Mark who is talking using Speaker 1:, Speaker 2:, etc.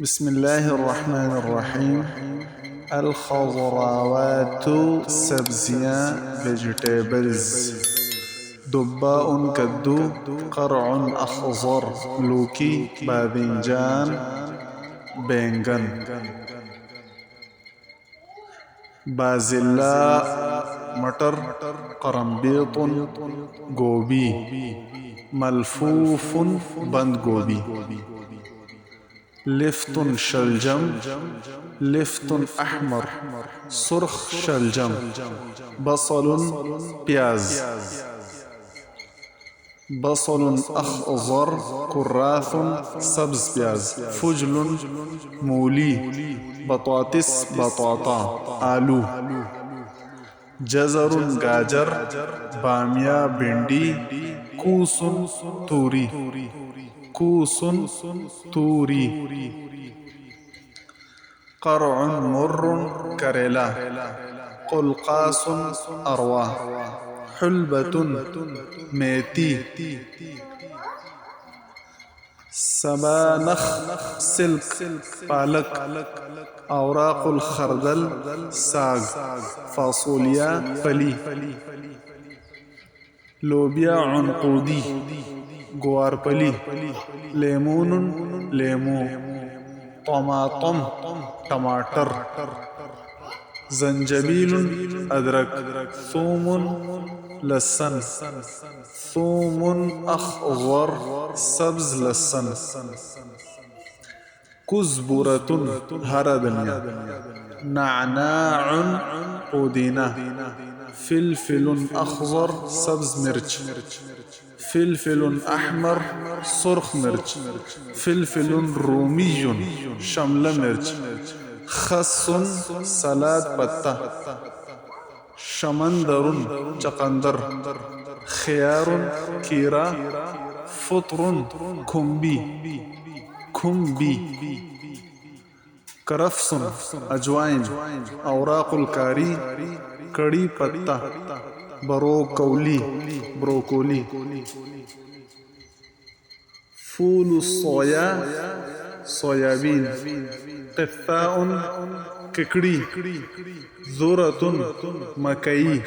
Speaker 1: بسم الله الرحمن الرحیم. الخضروات سبزیاں ویجیٹیبلز. دباء کدو، قرع اخضر لوکی باذنجان بینگن. بازلا مٹر، قرنبیط گوبی، ملفوف بند گوبی. لفت شلجم، لفت احمر سرخ شلجم. بصل پیاز، بصل اخضر كراث سبز پیاز. فجل مولی، بطاطس بطاطا آلو. جزر گاجر، بامیہ بھنڈی. کوس توری، کوس توری. قرع مر کریلا. قلقاس اروا. حلبة میتی. سبانخ سلک پالک. اوراق الخردل ساگ. فاصولیا پلی. لوبیا عنقودی گوارپلی. لیمون لیمو. طماطم ٹماٹر. زنجبیل ادرک. ثوم لسن. ثوم اخضر سبز لسن. کزبرة ہرا دھنیا. نعناع پودینہ. فلفل اخضر سبز مرچ. فلفل احمر سرخ مرچ. فلفل رومی شملہ مرچ. خس سلاد پتہ. شمندر چقندر. خیار کیرا. فطر کھمبی کھمبی. کرفس اجوائن. اوراق الکاری کڑی پتہ. بروکولی بروکولی. فول الصویا سویابین. قثاء ککڑی. ذرة مکئی.